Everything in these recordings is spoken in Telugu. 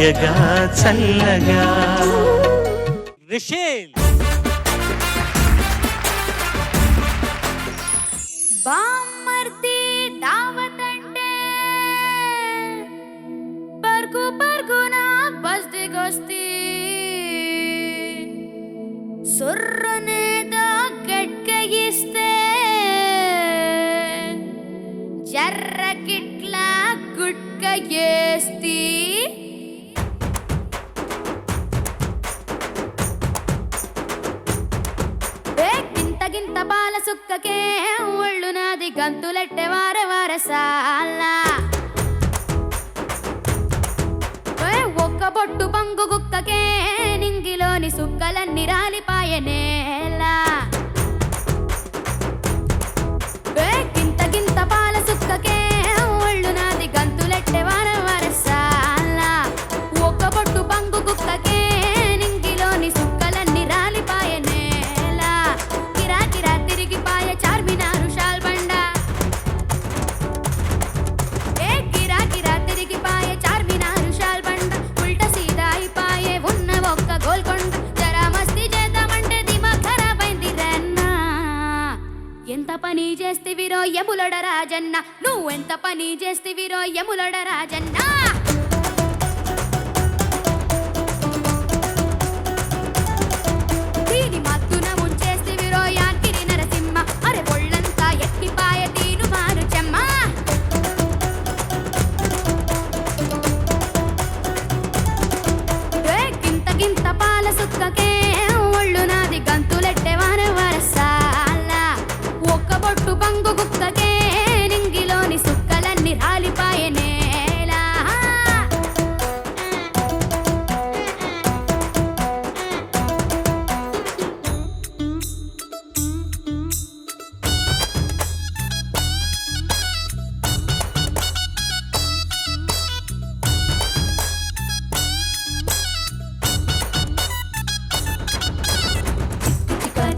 హాయగా చల్లగా. రిషేల్ బామ్మర్ది దావతంటే పర్గు పర్గున బస్దిగొస్తి సొర్రనేదో గట్కయిస్తే జర్రకిట్లా గుట్క ఏస్తి గింత బాల సుక్కకే ఒళ్ళు నాది గంతులెట్టె వార వారసాల ఒక్క బొట్టు పంగు గుక్కకే నింగిలోని సుక్కలన్నీ రాలిపాయనేలా గింత గింత బాల సుక్కకే ఒళ్ళు నాది గంతులెట్టె వార వారసాల ఒక్క బొట్టు పంగు గుక్కకే నింగిలోని సుక్కలన్నీ రాలిపాయనేలా కిరా కిరా తిరిగిపాయ చార్మినారు షాల్బండ కిరా కిరా తిరిగిపాయ చార్మినారు షాల్బండ ఉల్ట సీదా అయిపాయే ఉన్న ఒక్క గోల్కొండ జరా మస్తి చేద్దామంటే దిమాగ్ ఖరాబ్ అయింది రన్నా ఎంత పని చేస్తివిరో యములడ రాజన్న నువ్వెంత పని చేస్తివిరో యములడ రాజన్న దీని మత్తున ముంచేస్తివిరో యాకిరి నరసింహ అరే ఒళ్ళంతా ఎక్కిపాయ తీను మారు చెమ్మ గింత గింత పాల సుక్కకే ఒళ్ళు నాది గంతులెట్టె వార వరసాల ఒక్క బొట్టు పంగు గుక్కకే నింగిలోని సుక్కలన్నీ రాలిపాయనేలా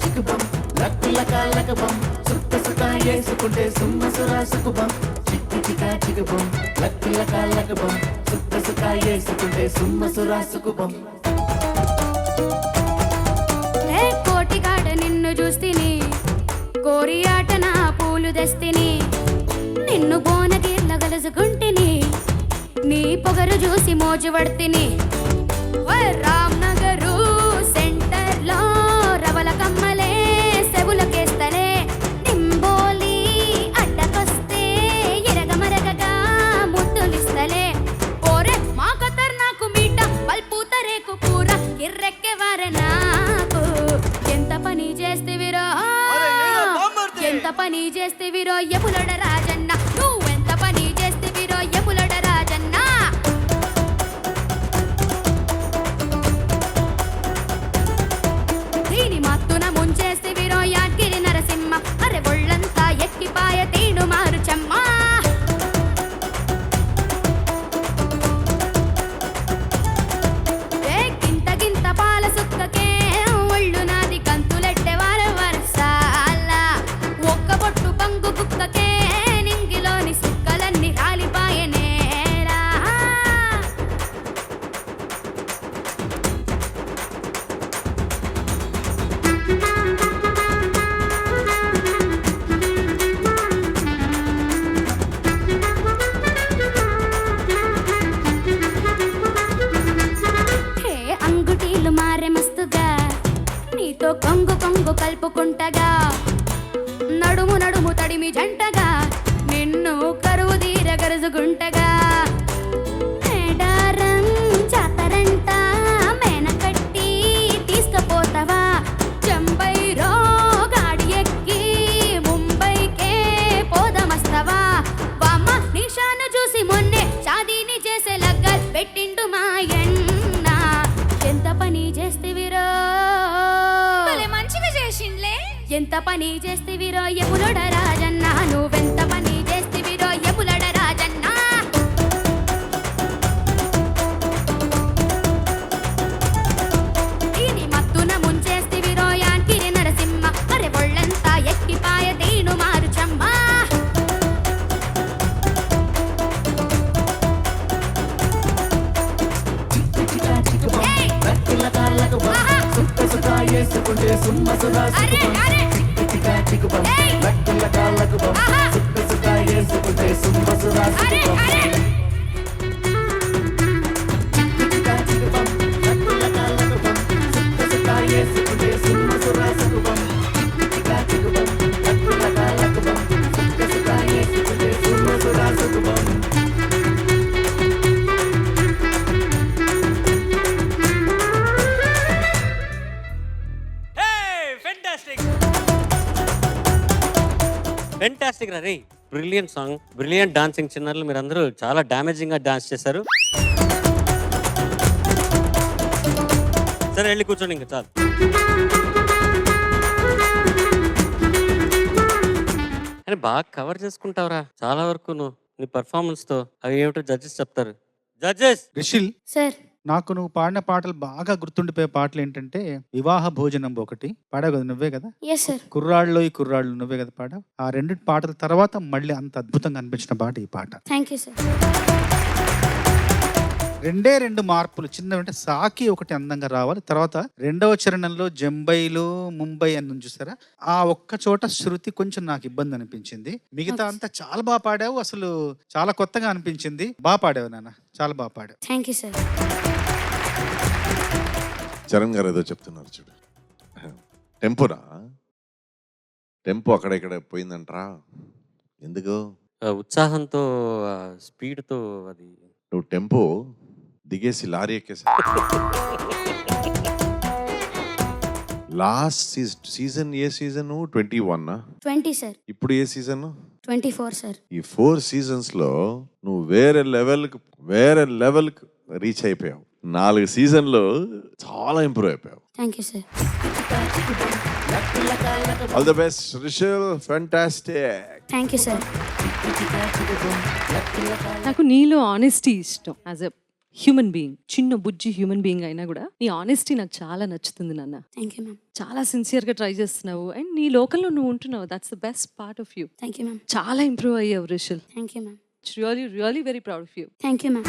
చికుబం లక్కులకాలకబం సుక్క సుక్క వేసుకుంటే సుమ్మ సురాసుకుబం చికుబం లక్కులకాలకబం సుక్క సుక్క వేసుకుంటే సుమ్మ సురాసుకుబం కోటిగాడ నిన్ను చూస్తిని కోరి ఆట నా పూలు తెస్తిని నిన్ను బోనగిర్ల గలుసుకుంటిని నీ పొగరు చూసి మోజు పడ్తిని రామ్ నగరు సెంటర్ లో రవల కమ్మలే సెవులకేస్తలే నింబోలి అడ్డకొస్తే ఎరగమరగగా ముద్దులిస్తలే ఓరే మా కతర్ నాకు మీట పల్పూతరేకు కూర కిర్రెక్కెవారె నాకు ఎంత పని చేస్తివిరో ఎంత పని చేస్తివిరో యములడ రాజన్న నువ్వెంత పని చేస్తివిరో యములడ రాజన్న దీని మత్తున ముంచేస్తివిరో యాకిరి నరసింహ అరే ఒళ్ళంతా ఎక్కిపాయ తీను మారు చెమ్మ గింత గింత పాల సుక్కకే ఒళ్ళు నాది గంతులెట్టె వార వరసాల ఒక్క బొట్టు పంగు గుక్కకే నింగిలోని సుక్కలన్నీ రాలిపాయనేలా హే అంగుటీలు మారే మస్తుగా నీతో కొంగు కొంగు కలుపుకుంటగా నడుము నడుము తడిమి జంటగా నిన్ను కరువు తీర గరుజుకుంటగా మేడారం జాతరంట మేనకట్టి తీసుకపోతావా చెంబైరో గాడి ఎక్కి ముంబైకే పోదమస్తవా బామ్మ నిషాను చూసి మొన్నే షాదీని చేసే లగ్గల్ పెట్టిండు మాయన్న ఎంత పని చేస్తివిరో మంచిగా చేసిండ్లే ఎంత పని చేస్తివిరో యములడ రాజన్న నువ్వెంత పని చేస్తివిరో యములడ రాజన్న దీని మత్తున ముంచేస్తివిరో యాకిరి నరసింహ అరే ఒళ్ళంతా ఎక్కిపాయ తీను మారు చెమ్మ సుక్క సుక్క వేసుకుంటే సుమ్మ సురా అరే సుఖం అరే చిక్క చిక్కుబం లక్క లకబం సుక్క సుక్క వేసుకుంటే సుమ్మ సురా అరే సుఖం అరే చిక్క చిక్కుబం లక్క లకబం సుక్క సుక్క వేసుకుంటే సుమ్మ సురా సుఖం చిక్క చిక్కుబం లక్క లకబం సుక్క సుక్క వేసుకుంటే సుమ్మ సురా సుఖం ఫెంటాస్టిక్ రా రే, బ్రిలియంట్ సాంగ్, బ్రిలియంట్ డాన్సింగ్. చిన్నర్లు మీరందరూ చాలా డామేజింగ్ గా డాన్స్ చేశారు. సరే వెళ్ళి కూర్చోండి ఇంకా చాలు. కానీ బాగా కవర్ చేసుకుంటావురా చాలా వరకు నువ్వు నీ పర్ఫార్మెన్స్ తో. అవి ఏమిటో జడ్జెస్ చెప్తారు. జడ్జెస్ రిషిల్, సార్ నాకు నువ్వు పాడిన పాటలు బాగా గుర్తుండిపోయే పాటలు ఏంటంటే వివాహ భోజనం ఒకటి పాడావు కదా, నువ్వే కదా. ఎస్ సార్ కుర్రాళ్ళు ఈ కుర్రాళ్ళు నువ్వే కదా పాడావు. ఆ రెండు పాటల తర్వాత మళ్ళీ అంత అద్భుతంగా అనిపించిన పాట ఈ పాట. Thank you sir. రెండు మార్పులు చిన్నవి, అంటే సాకి ఒకటి అందంగా రావాలి, తర్వాత రెండవ చరణంలో జంబైలో ముంబై అని చూసారా, ఆ ఒక్క చోట శృతి కొంచెం నాకు ఇబ్బంది అనిపించింది. మిగతా అంతా చాలా బాగా పాడావు, అసలు చాలా కొత్తగా అనిపించింది. బాగా పాడావు నాన్న, చాలా బాగా పాడావు. Thank you sir. Charan garu ఏదో చెప్తున్నారు చూడు. టెంపోనా? టెంపో అక్కడ ఇక్కడ పోయిందంటరా? ఎందుకు? ఉత్సాహంతో స్పీడ్తో అది. నువ్వు టెంపో దిగేసి లారీ ఎక్కేసి లాస్ట్ సీజన్ ఏ సీజన్ 21 20 సార్. ఇప్పుడు ఏ సీజన్? 24 సార్. ఈ 4 seasons లో నువ్వు వేరే లెవెల్ రీచ్ అయిపోయావు. 4 seasonలో చాలా ఇంప్రూవ్ అయిపోయావు. Thank you sir. All the best Rishal, fantastic. Thank you sir. నాకు నీలో ఆనెస్టీ ఇష్టం. యాజ్ ఎ హ్యూమన్ బీయింగ్, చిన్న బుజ్జి హ్యూమన్ బీయింగ్ అయినా కూడా నీ ఆనెస్టీ నాకు చాలా నచ్చుతుంది నాన్న. Thank you ma'am. చాలా సిన్సియర్గా ట్రై చేస్తున్నావు అండ్ నీ లోకల్లో నువ్వు ఉంటున్నావు. That's the best part of you. Thank you ma'am. చాలా ఇంప్రూవ్ అయ్యావు Rishal. Thank you ma'am. Really really very proud of you. Thank you ma'am.